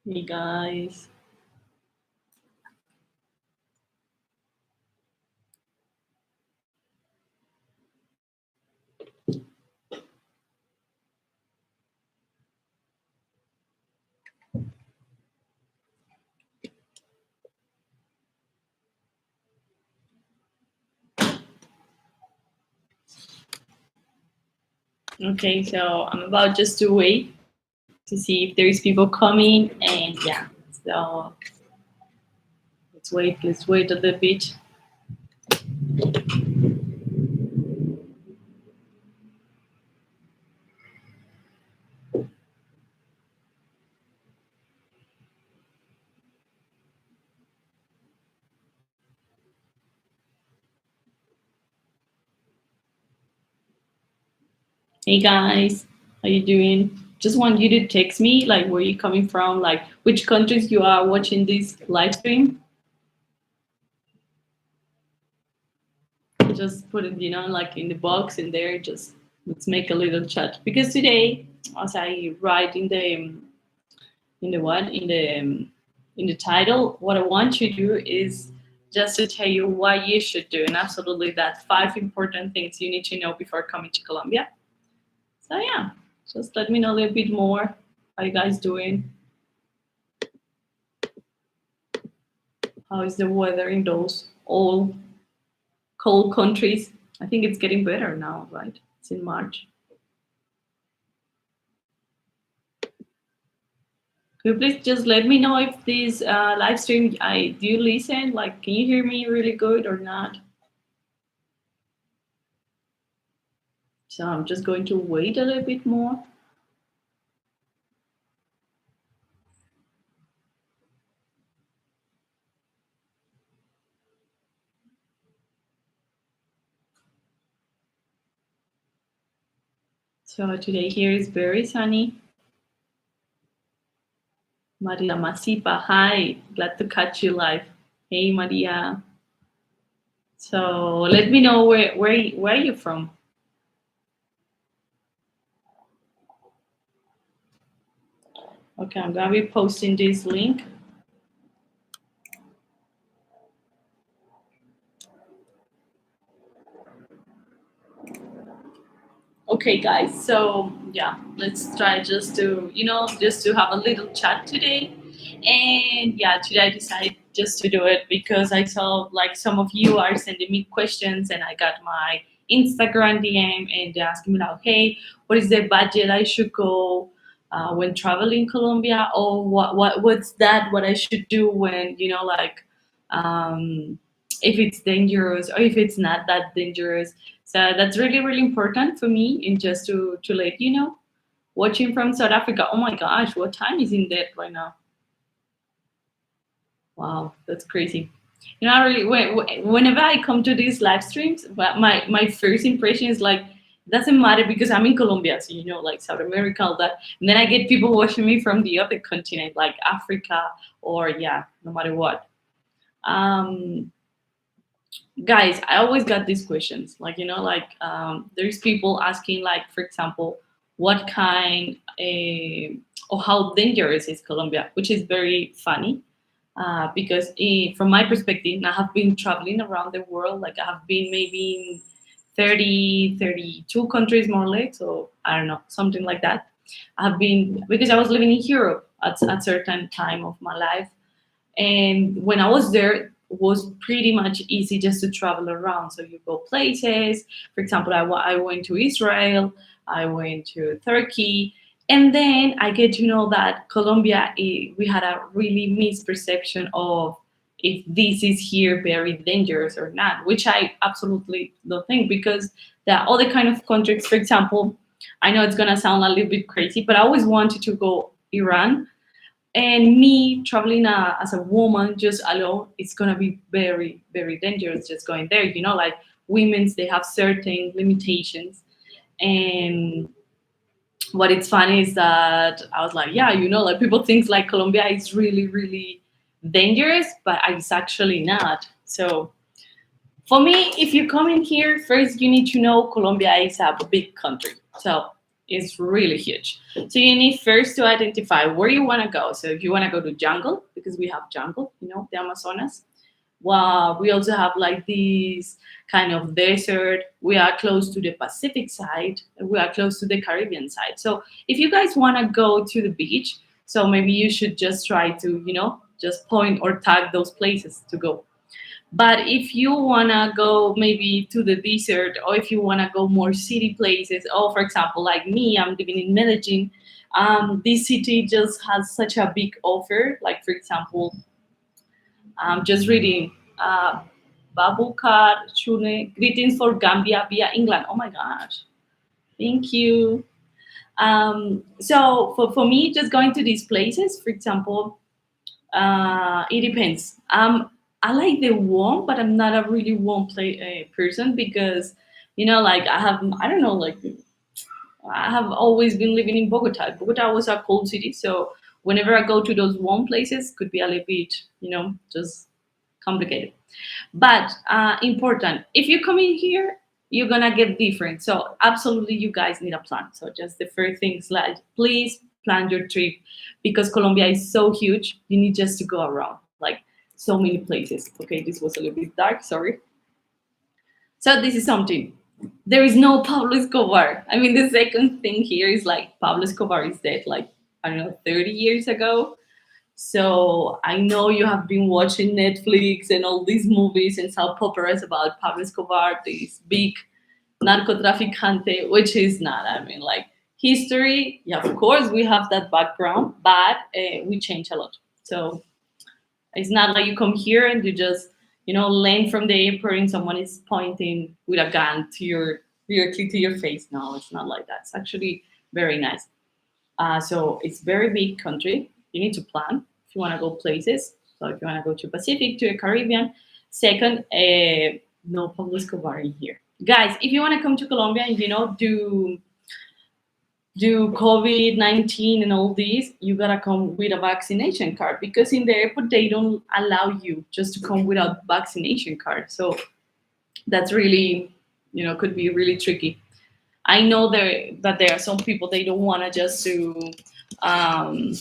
Hey guys. Okay, so I'm about just to wait to see if there is people coming, and yeah. So let's wait a little bit. Hey guys, how you doing? Just want you to text me like where you coming from, like which countries you are watching this live stream. Just put it, like in the box in there. Just let's make a little chat because today, as I write in the what in the title, what I want you to do is just to tell you what you should do, and absolutely that 5 important things you need to know before coming to Colombia. So yeah, just let me know a little bit more. How you guys doing? How is the weather in those all cold countries? I think it's getting better now, right? It's in March. Could you please just let me know if this live stream I do you listen? Like, can you hear me really good or not? So I'm just going to wait a little bit more. So today here is very sunny. Maria Masipa, hi, glad to catch you live. Hey Maria. So let me know where you from. Okay, I'm gonna be posting this link. Okay, guys. So yeah, let's try just to just to have a little chat today. And yeah, today I decided just to do it because I saw like some of you are sending me questions, and I got my Instagram DM and they're asking me like, hey, what is the budget I should go when traveling Colombia, or what's that what I should do when like um, if it's dangerous or if it's not that dangerous. So that's really, really important for me. And just to let you know, watching from South Africa. Oh my gosh, what time is in there right now? Wow, that's crazy. I really whenever I come to these live streams, but my first impression is like it doesn't matter because I'm in Colombia, so like South America, all that. And then I get people watching me from the other continent, like Africa, or yeah, no matter what. Um, Guys, I always got these questions like there's people asking, like, for example, what kind or how dangerous is Colombia, which is very funny because from my perspective, I have been traveling around the world. Like, I have been maybe in 32 countries more or less, so I don't know, something like that. I've been, because I was living in Europe at certain time of my life, and when I was there, it was pretty much easy just to travel around. So you go places. For example, I went to Israel, I went to Turkey, and then I get to know that Colombia, we had a really misperception of if this is here very dangerous or not, which I absolutely don't think, because there are other kind of countries. For example, I know it's gonna sound a little bit crazy, but I always wanted to go Iran, and me traveling as a woman just alone, it's gonna be very, very dangerous just going there. Like, women's, they have certain limitations. And what it's funny is that I was like, yeah, like people think like Colombia is really, really dangerous, but it's actually not. So for me, if you come in here, first you need to know Colombia is a big country. So is really huge. So you need first to identify where you want to go. So if you want to go to jungle, because we have jungle, the Amazonas. Well, we also have like these kind of desert. We are close to the Pacific side. We are close to the Caribbean side. So if you guys want to go to the beach, so maybe you should just try to, just point or tag those places to go. But if you wanna go maybe to the desert, or if you wanna go more city places, or for example, like me, I'm living in Medellin. This city just has such a big offer. Like for example, I'm just reading Babukar Chune, greetings for Gambia via England. Oh my gosh, thank you. So for me, just going to these places, for example, it depends. I like the warm, but I'm not a really warm person because, like I don't know, like I have always been living in Bogota. Bogota was a cold city, so whenever I go to those warm places, could be a little bit, just complicated. But important, if you come in here, you're gonna get different. So absolutely, you guys need a plan. So just the first things, like please plan your trip, because Colombia is so huge. You need just to go around like so many places. Okay, this was a little bit dark. Sorry. So this is something. There is no Pablo Escobar. I mean, the second thing here is like Pablo Escobar is dead. Like I don't know, 30 years ago. So I know you have been watching Netflix and all these movies and soap operas about Pablo Escobar, this big narcotraficante, which is not. I mean, like history, yeah, of course we have that background, but we change a lot. So it's not like you come here and you just, land from the airport and someone is pointing with a gun to your directly to your face. No, it's not like that. It's actually very nice. So it's very big country. You need to plan if you want to go places. So if you want to go to Pacific, to the Caribbean. Second, no Pablo Escobar in here, guys. If you want to come to Colombia and do COVID-19 and all these, you gotta come with a vaccination card, because in the airport they don't allow you just to come without vaccination card. So that's really, could be really tricky. I know that there are some people they don't want to just to um,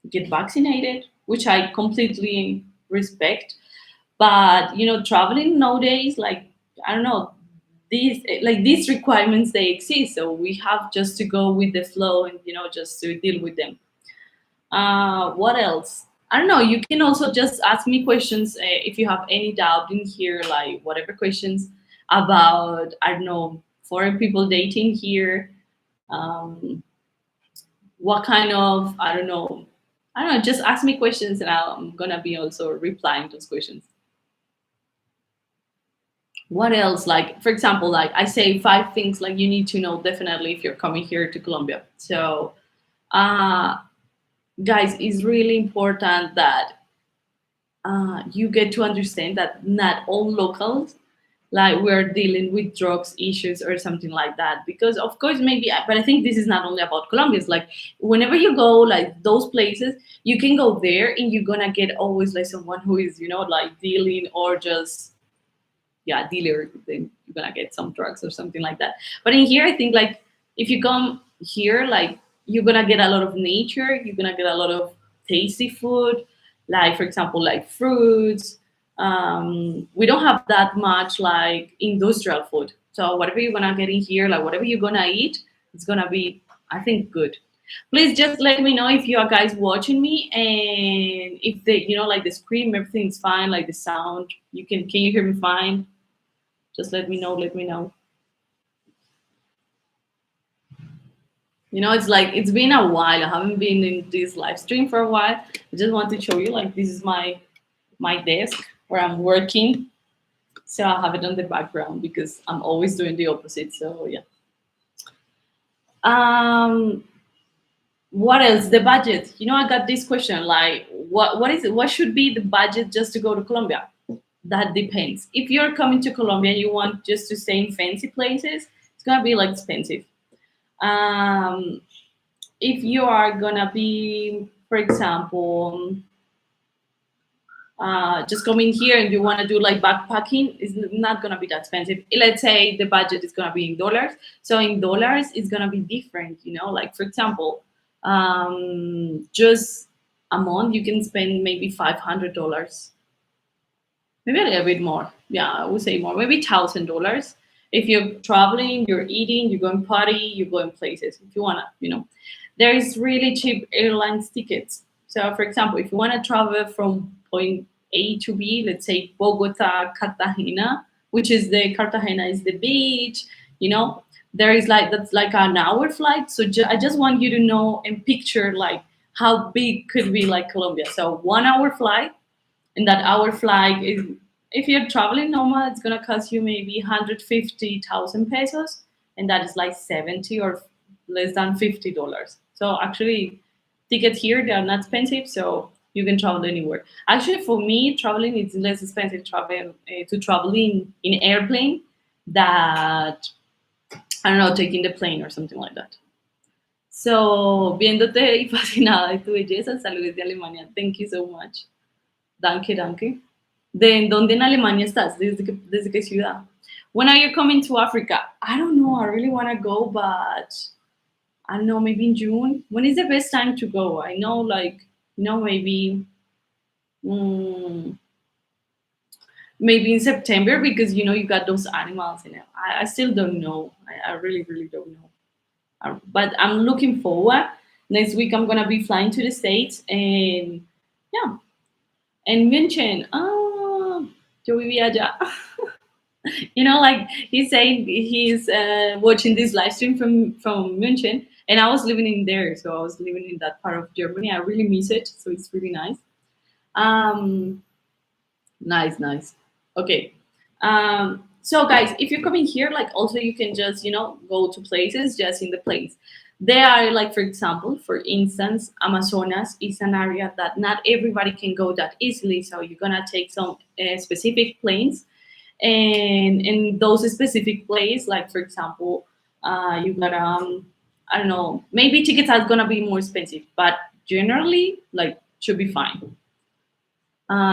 get vaccinated, which I completely respect. But traveling nowadays, like I don't know, these requirements they exist, so we have just to go with the flow and just to deal with them. What else? I don't know. You can also just ask me questions if you have any doubt in here, like whatever questions about, I don't know, foreign people dating here. Um, what kind of, I don't know. Just ask me questions, and I'm gonna be also replying those questions. What else? Like for example, like I say 5 things like you need to know definitely if you're coming here to Colombia. So, uh, guys, it's really important that you get to understand that not all locals like we're dealing with drugs issues or something like that, because of course maybe, but I think this is not only about Colombia. It's like whenever you go like those places, you can go there and you're gonna get always like someone who is like dealing, or just, yeah, dealer, then you're gonna get some drugs or something like that. But in here I think like if you come here, like you're gonna get a lot of nature, you're gonna get a lot of tasty food, like for example like fruits. We don't have that much like industrial food, so whatever you're gonna get in here, like whatever you're gonna eat, it's gonna be, I think, good. Please just let me know if you are guys watching me, and if the like the screen, everything's fine, like the sound, can you hear me fine? Just let me know, let me know. It's like it's been a while. I haven't been in this live stream for a while. I just want to show you, like, this is my desk where I'm working. So I have it on the background because I'm always doing the opposite. So yeah. Um what else? The budget. I got this question, like what is it? What should be the budget just to go to Colombia? That depends. If you're coming to Colombia and you want just to stay in fancy places, it's gonna be like expensive. Um, if you are gonna be, for example, just coming here and you want to do like backpacking, is not gonna be that expensive. Let's say the budget is gonna be in dollars, so in dollars it's gonna be different. Like for example, just a month you can spend maybe $500, maybe a little bit more. Yeah, I would say more, maybe $1,000. If you're traveling, you're eating, you're going party, you're going places. If you wanna, there is really cheap airlines tickets. So, for example, if you wanna travel from point A to B, let's say Bogota, Cartagena, which is the Cartagena is the beach, you know, there is like that's like an hour flight. So I just want you to know and picture like how big could be like Colombia. So 1 hour flight, and that hour flight is, if you're traveling normal, it's gonna cost you maybe 150,000 pesos, and that is like 70 or less than $50. So actually, tickets here they are not expensive, so you can travel anywhere. Actually, for me, traveling is less expensive to travel in airplane that I don't know, taking the plane or something like that. So, viéndote y fascinada de tu belleza, saludos de Alemania. Thank you so much. Danke, danke. ¿De dónde en Alemania estás? ¿Desde qué ciudad? When are you coming to Africa? I don't know. I really want to go, but I don't know, maybe in June. When is the best time to go? I know, like, maybe mm, maybe in September because you got those animals in it. I still don't know. I really, really don't know. But I'm looking forward. Next week, I'm gonna be flying to the States, and yeah, and München. Yo vivía allá. Like he's saying he's watching this live stream from München, and I was living in there, so I was living in that part of Germany. I really miss it, so it's really nice. Um, Nice, nice. Okay. So guys, if you're coming here, like also you can just, go to places just in the place. There are like, for example, for instance, Amazonas is an area that not everybody can go that easily. So you're gonna take some specific planes, and in those specific places, like for example, you got I don't know, maybe tickets are gonna be more expensive, but generally, like should be fine.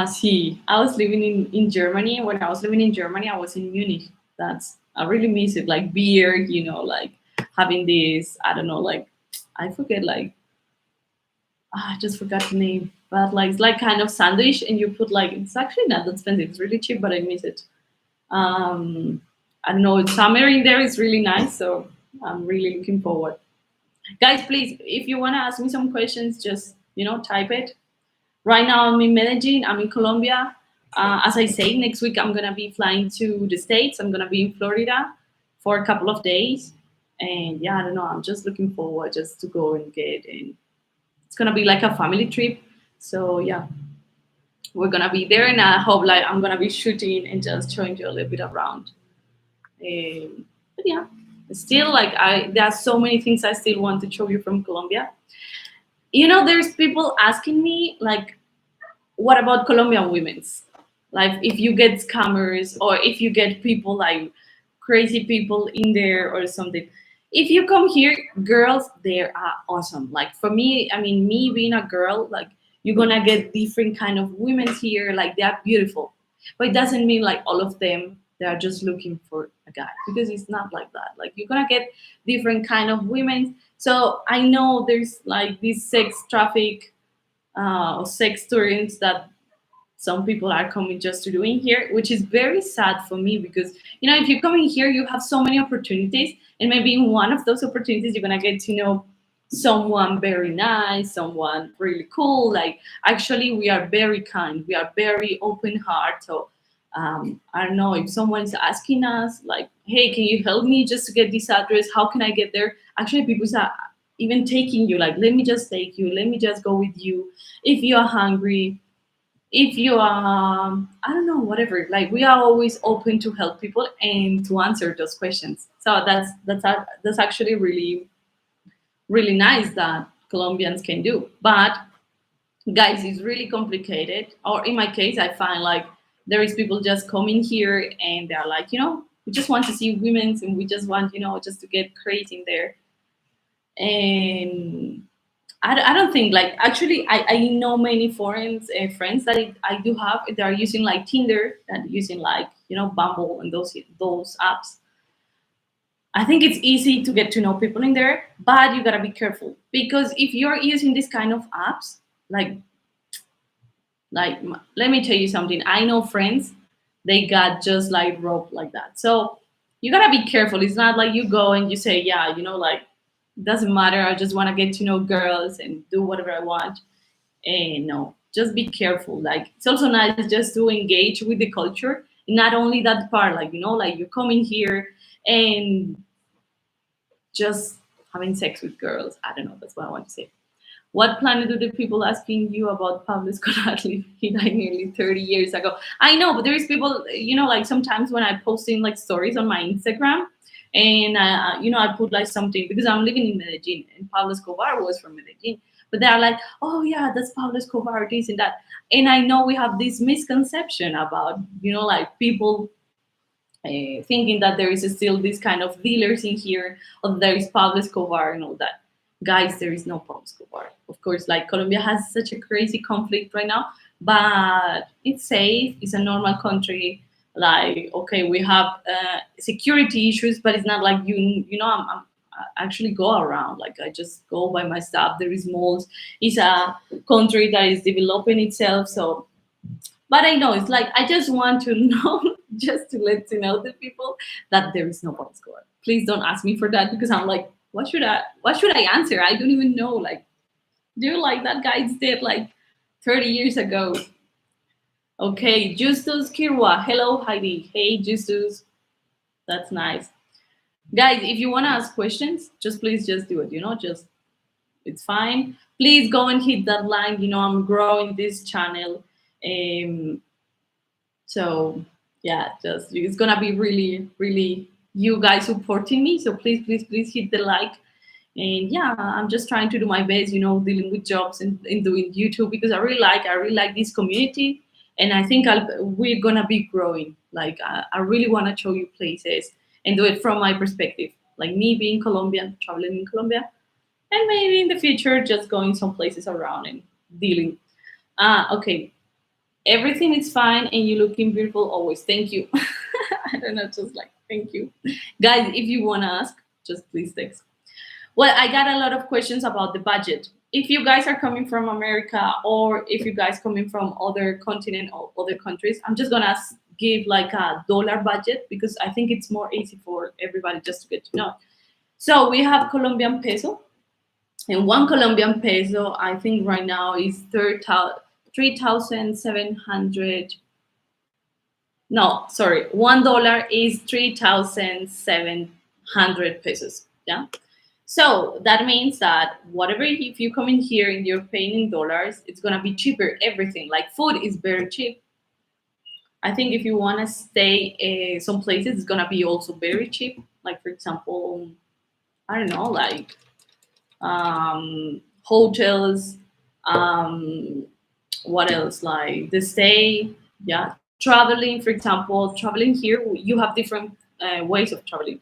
See, I was living in Germany. When I was living in Germany, I was in Munich. I really miss it. Like beer, like having this, I don't know, like, I forget, like, I just forgot the name. But like, it's like kind of sandwich, and you put like, it's actually not that expensive. It's really cheap, but I miss it. I don't know, summer in there is really nice. So I'm really looking forward. Guys, please, if you want to ask me some questions, just, type it. Right now, I'm in Medellin. I'm in Colombia. As I say, next week I'm gonna be flying to the States. I'm gonna be in Florida for a couple of days, and yeah, I don't know. I'm just looking forward just to go and get in. It's gonna be like a family trip. So yeah, we're gonna be there, and I hope like I'm gonna be shooting and just showing you a little bit around. But yeah, still like there are so many things I still want to show you from Colombia. There's people asking me like, what about Colombian women's? Like, if you get scammers or if you get people like crazy people in there or something. If you come here, girls, they are awesome. Like for me, I mean, me being a girl, like you're gonna get different kind of women here. Like they are beautiful, but it doesn't mean like all of them they are just looking for a guy, because it's not like that. Like you're gonna get different kind of women. So I know there's like this sex traffic or sex tourism that some people are coming just to doing here, which is very sad for me, because if you're coming here, you have so many opportunities, and maybe in one of those opportunities you're gonna get to know someone very nice, someone really cool. Like actually, we are very kind, we are very open heart. So I don't know, if someone's asking us like, hey, can you help me just to get this address, how can I get there? Actually, people are even taking you, like, let me just take you, let me just go with you. If you are hungry, if you I don't know, whatever, like we are always open to help people and to answer those questions. So that's actually really, really nice that Colombians can do. But guys, it's really complicated. Or in my case, I find like there is people just coming here and they're like, we just want to see women's, and we just want, just to get crazy in there. And I don't think like actually I know many foreign friends that I do have. They are using like Tinder and using like Bumble and those apps. I think it's easy to get to know people in there, but you gotta be careful because if you're using this kind of apps, like let me tell you something. I know friends, they got just like rope like that. So you gotta be careful. It's not like you go and you say, yeah, like doesn't matter. I just want to get to know girls and do whatever I want. And no, just be careful. Like it's also nice just to engage with the culture. Not only that part, like like you're coming here and just having sex with girls. I don't know. That's what I want to say. What planet do the people asking you about Pablo Escobar? He died nearly 30 years ago. I know, but there is people, like sometimes when I posting like stories on my Instagram, and I put like something because I'm living in Medellin, and Pablo Escobar was from Medellin. But they're like, oh yeah, that's Pablo Escobar, this and that. And I know we have this misconception about, like people thinking that there is still this kind of dealers in here, or there is Pablo Escobar and all that. Guys, there is no Pablo Escobar. Of course, like Colombia has such a crazy conflict right now, but it's safe. It's a normal country. Like, okay, we have security issues, but it's not like I actually go around. Like, I just go by myself. There is malls. It's a country that is developing itself, so but I know it's like I just want to know, just to let to know the people that there is no bomb squad. Please don't ask me for that because I'm like, what should I answer? I don't even know. Like, do you like that guy's dead like 30 years ago? Okay, Justus Kirwa. Hello, Heidi. Hey, Justus. That's nice. Guys, if you want to ask questions, just please just do it. Just it's fine. Please go and hit that line. I'm growing this channel. Um, So yeah, just it's gonna be really, really you guys supporting me. So please, please, please hit the like. And yeah, I'm just trying to do my best, dealing with jobs and doing YouTube because I really like this community, and I think we're gonna be growing. Like I really want to show you places and do it from my perspective, like me being Colombian, traveling in Colombia, and maybe in the future just going some places around and dealing. Okay, everything is fine and you looking beautiful always. Thank you. I don't know, just like thank you. Guys, if you wanna ask, just please text. Well, I got a lot of questions about the budget. If you guys are coming from America or if you guys coming from other continent or other countries, I'm just gonna give like a dollar budget because I think it's more easy for everybody just to get to know. So we have Colombian peso, and one Colombian peso, I think right now is 3,700. No, sorry, $1 is 3,700 pesos. Yeah. So that means that whatever, if you come in here and you're paying in dollars, it's gonna be cheaper. Everything like food is very cheap. I think if you wanna stay some places, it's gonna be also very cheap. Like for example, I don't know, like hotels, what else, like the stay, yeah, traveling. For example, traveling here, you have different ways of traveling.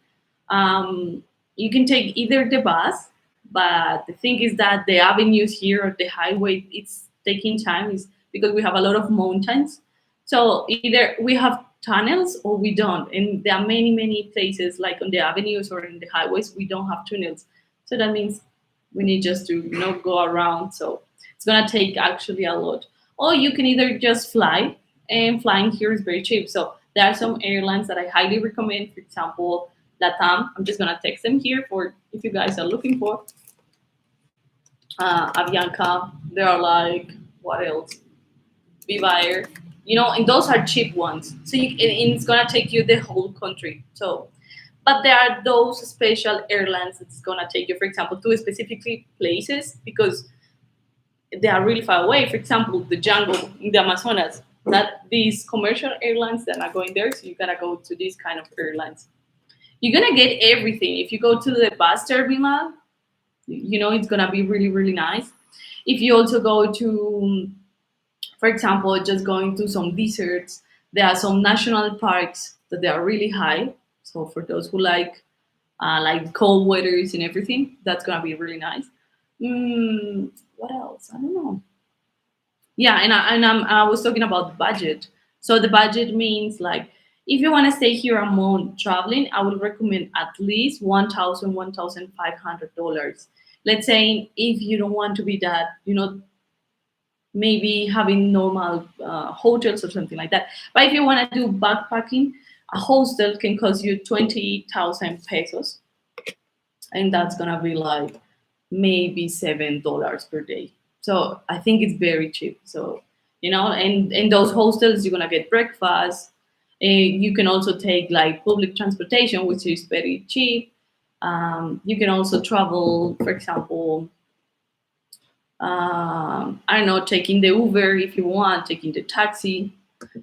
You can take either the bus, but the thing is that the avenues here or the highway, it's taking time is because we have a lot of mountains. So either we have tunnels or we don't, and there are many places like on the avenues or in the highways we don't have tunnels. So that means we need just to go around. So it's gonna take actually a lot. Or you can either just fly, and flying here is very cheap. So there are some airlines that I highly recommend. For example, Latam. I'm just gonna text them here for if you guys are looking for Avianca. There are like what else? Viva Air. And those are cheap ones. So and it's gonna take you the whole country. So but there are those special airlines that's gonna take you, for example, to specifically places because they are really far away. For example, the jungle in the Amazonas. That these commercial airlines that are going there, so you gotta go to these kind of airlines. You're gonna get everything. If you go to the bus terminal, it's gonna be really, really nice. If you also go to, for example, just going to some deserts, there are some national parks that they are really high. So for those who like cold weathers and everything, that's gonna be really nice. What else? I don't know. Yeah, I was talking about budget. So the budget means like if you want to stay here a month traveling, I would recommend at least 1,000, $1,500. Let's say if you don't want to be that, maybe having normal hotels or something like that. But if you want to do backpacking, a hostel can cost you 20,000 pesos, and that's gonna be like maybe $7 per day. So I think it's very cheap. So and in those hostels you're gonna get breakfast. You can also take like public transportation, which is very cheap. You can also travel, for example, I don't know, taking the Uber if you want, taking the taxi.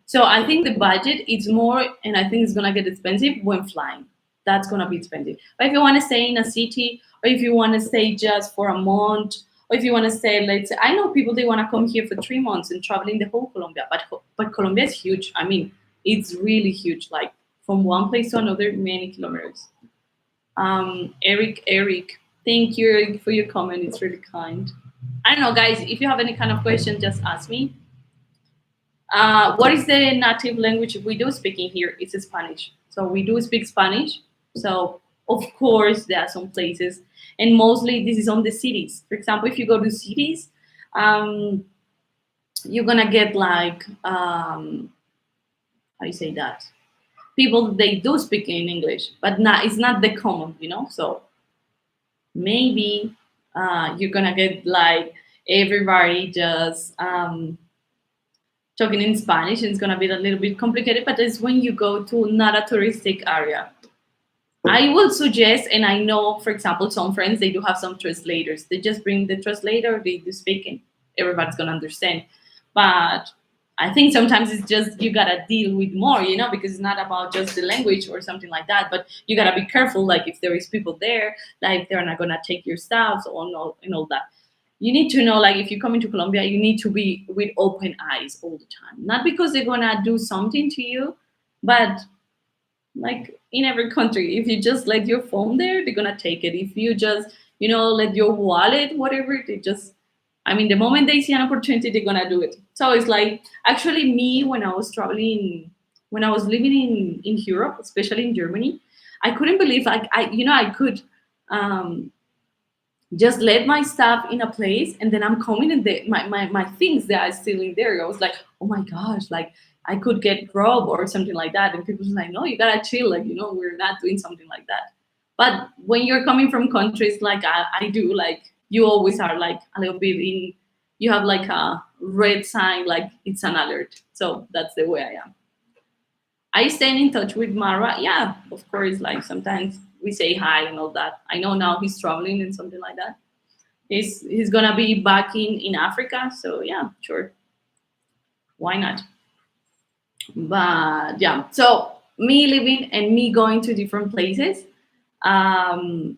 So I think the budget is more, and I think it's gonna get expensive when flying. That's gonna be expensive. But if you want to stay in a city, or if you want to stay just for a month, or if you want to stay, let's say, I know people they want to come here for 3 months and traveling the whole Colombia, but Colombia is huge. I mean, it's really huge. Like from one place to another, many kilometers. Eric, thank you Eric, for your comment. It's really kind. I don't know, guys. If you have any kind of question, just ask me. What is the native language we do speak in here? It's Spanish. So we do speak Spanish. So of course there are some places, and mostly this is on the cities. For example, if you go to cities, um, you're gonna get like how you say that? People they do speak in English, but not it's not the common. So maybe you're gonna get like everybody just talking in Spanish, and it's gonna be a little bit complicated. But it's when you go to not a touristic area. I would suggest, and I know, for example, some friends they do have some translators. They just bring the translator, they do speak, and everybody's gonna understand. But I think sometimes it's just you gotta deal with more, because it's not about just the language or something like that. But you gotta be careful, like if there is people there, like they're not gonna take your stuff or no, and all that. You need to know, like if you come into Colombia, you need to be with open eyes all the time. Not because they're gonna do something to you, but like in every country, if you just let your phone there, they're gonna take it. If you just let your wallet, whatever, they just, I mean, the moment they see an opportunity, they're gonna do it. So it's like actually me when I was traveling, when I was living in Europe, especially in Germany, I couldn't believe like I could um just let my stuff in a place, and then I'm coming and my things that are still in there. I was like, oh my gosh, like I could get robbed or something like that. And people was like, no, you gotta chill, like we're not doing something like that. But when you're coming from countries like I do, like you always are like a little bit in, you have like a red sign, like it's an alert. So that's the way I am. I stay in touch with Mara. Yeah, of course, like sometimes we say hi and all that. I know now he's traveling and something like that. He's gonna be back in Africa, so yeah, sure, why not? But yeah, so me living and me going to different places, um,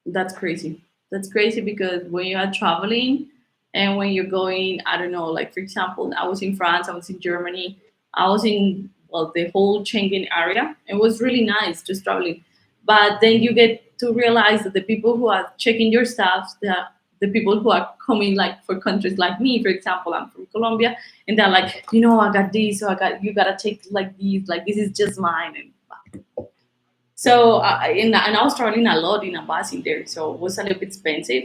that's crazy. That's crazy because when you are traveling and when you're going, I don't know, like for example, I was in France, I was in Germany, I was in the whole Schengen area. It was really nice just traveling. But then you get to realize that the people who are checking your stuff, the people who are coming like for countries like me, for example, I'm from Colombia, and they're like, I got this, so you gotta take like these, like this is just mine, and so and I was traveling a lot in a bus in there, so it was a little bit expensive.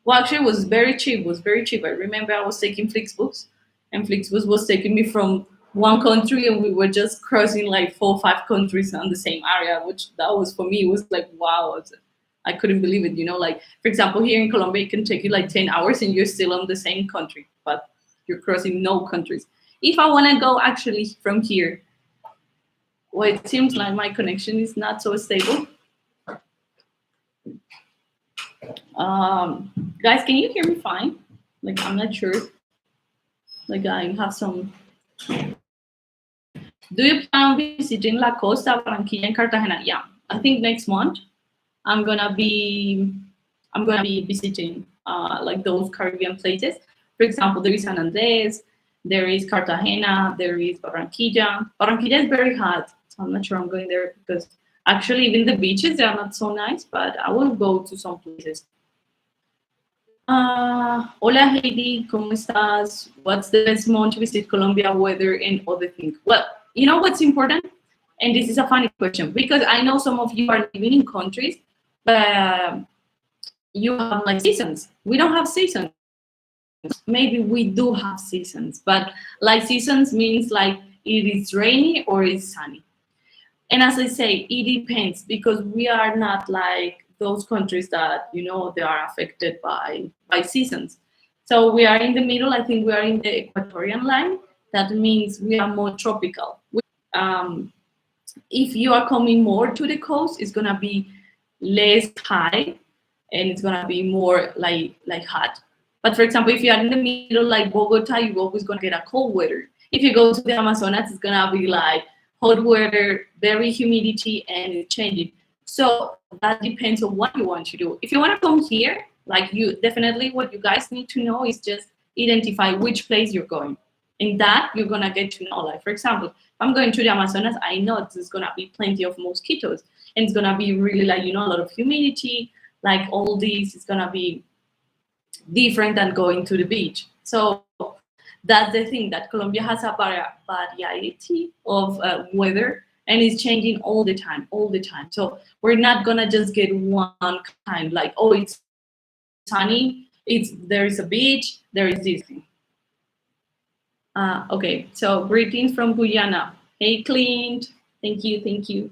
Well, actually, it was very cheap. It was very cheap. I remember I was taking Flixbus, and Flixbus was taking me from one country, and we were just crossing like 4 or 5 countries on the same area, which that was for me. It was like wow, I couldn't believe it. Like for example, here in Colombia, it can take you like 10 hours, and you're still on the same country, but you're crossing no countries. If I want to go actually from here, well, it seems like my connection is not so stable. Guys, can you hear me fine? Like, I'm not sure. Like, I have some. Do you plan on visiting La Costa, Barranquilla, and Cartagena? Yeah, I think next month I'm gonna be I'm gonna be visiting like those Caribbean places. For example, there is San Andres, there is Cartagena, there is Barranquilla. Barranquilla is very hot, so I'm not sure I'm going there because actually even the beaches they are not so nice. But I will go to some places. Hola Heidi, ¿cómo estás? What's the best month to visit Colombia, weather, and other things? Well, you know what's important? And this is a funny question because I know some of you are living in countries, but you have like seasons. We don't have seasons. Maybe we do have seasons, but like seasons means like it is rainy or it's sunny. And as I say, it depends because we are not like those countries that they are affected by seasons. So we are in the middle. I think we are in the equatorial line. That means we are more tropical. Um, if you are coming more to the coast, it's gonna be less high and it's gonna be more like hot. But for example, if you are in the middle like Bogota, you're always gonna get a cold weather. If you go to the Amazonas, it's gonna be like hot weather, very humidity, and it's changing. So that depends on what you want to do. If you want to come here, like you definitely what you guys need to know is just identify which place you're going. In that, you're gonna get to know. Like for example, if I'm going to the Amazonas, I know there's gonna be plenty of mosquitoes, and it's gonna be really like a lot of humidity. Like all these, it's gonna be different than going to the beach. So that's the thing that Colombia has a variety of weather and it's changing all the time. So we're not gonna just get one kind like, oh, it's sunny, it's there is a beach, there is this thing. Okay, so greetings from Guyana. Hey, Clint. Thank you, thank you.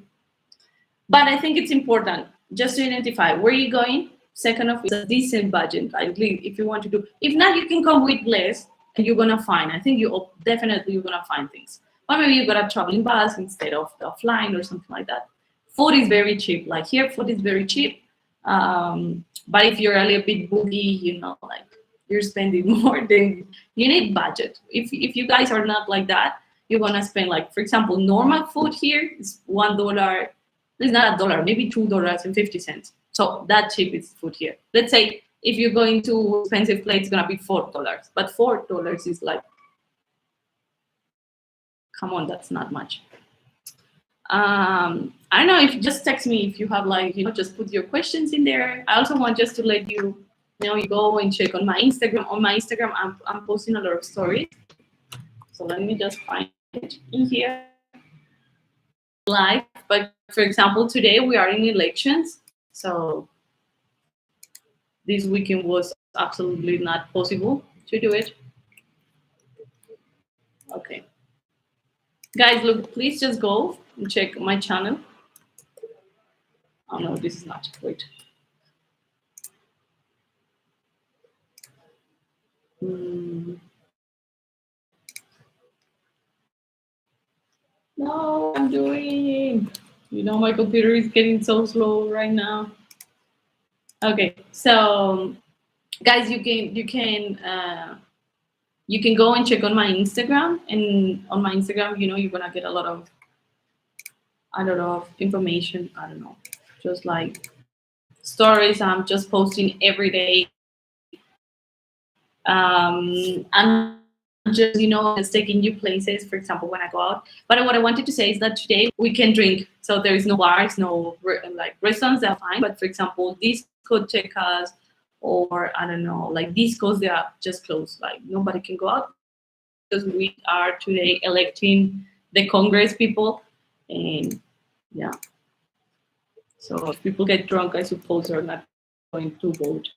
But I think it's important just to identify where you're going. Second of, it's a decent budget. At least if you want to do. If not, you can come with less, and you're gonna find. I think you definitely you're gonna find things. Or maybe you got a traveling bus instead of the flying or something like that. Food is very cheap. Like here, food is very cheap. But if you're a little bit boogie, like you're spending more, then you need budget. If you guys are not like that, you're gonna spend like, for example, normal food here is $1. It's not $1, maybe $2.50. So that cheap is food here. Let's say if you're going to expensive place, it's gonna be $4. But $4 is like, come on, that's not much. I don't know if just text me if you have like, just put your questions in there. I also want just to let you go and check on my Instagram. On my Instagram, I'm posting a lot of stories. So let me just find it in here. Live, but for example, today we are in elections. So this weekend was absolutely not possible to do it. Okay. Guys, look, please just go and check my channel. Oh no, this is not. Wait. Hmm. No, I'm doing. My computer is getting so slow right now. Okay, so guys, you can go and check on my Instagram, and on my Instagram, you're gonna get a lot of information. I don't know, just like stories. I'm just posting every day. I'm just taking you places, for example, when I go out. But what I wanted to say is that today we can drink. So there is no bars, no like restaurants that are fine. But for example, discotecas or I don't know, like discos, they are just closed. Like nobody can go out because we are today electing the Congress people. And yeah, so if people get drunk, I suppose they're not going to vote.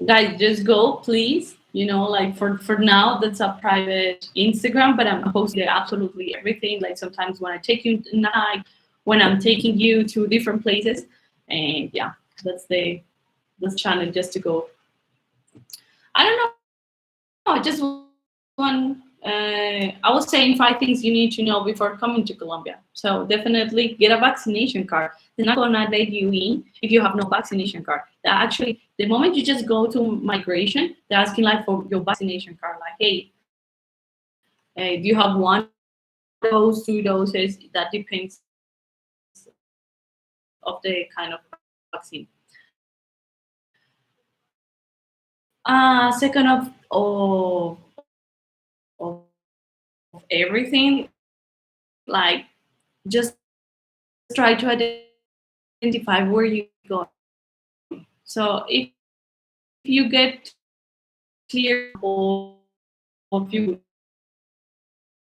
Guys, just go please, like for now that's a private Instagram, but I'm posting there absolutely everything, like sometimes when I take you tonight, when I'm taking you to different places. And yeah, that's the channel just to go. I don't know, just one. I was saying 5 things you need to know before coming to Colombia. So definitely get a vaccination card. They're not gonna let you in if you have no vaccination card. Actually, the moment you just go to migration, they're asking like for your vaccination card. Like, hey, do you have one dose, 2 doses? That depends of the kind of vaccine. Second of everything, like just try to identify where you go. So if you get clear of you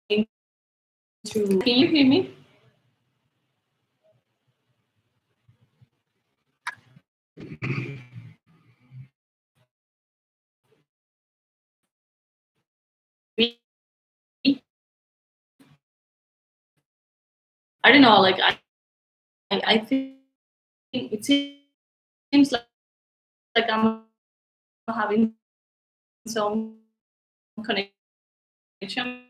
going to, can you hear me? I don't know. Like I think it seems like I'm having some connection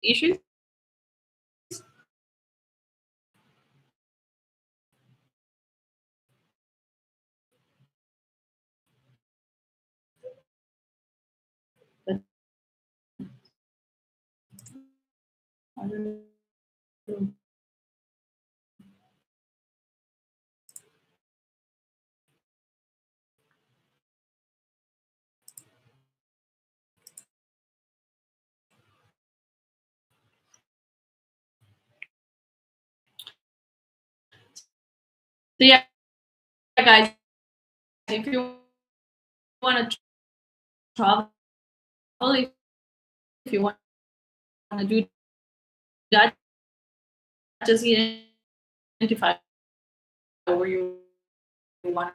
issues. But I don't know. So yeah, guys, if you want to travel, if you want to do that, just identify where you want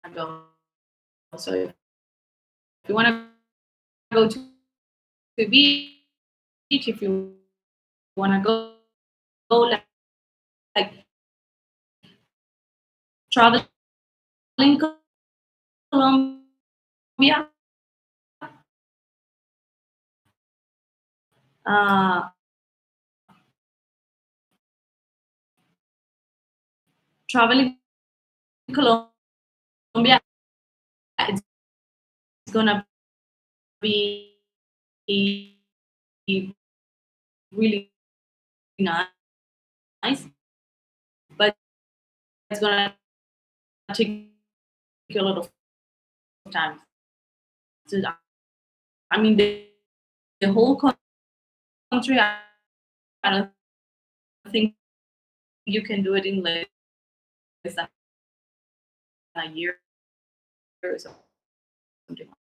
to go. So if you want to go to the beach, if you want to go like traveling Colombia, uh, traveling Colombia, it's gonna be really nice, but it's gonna take a lot of time. So, I mean, the whole country, I don't think you can do it in less than a year or something.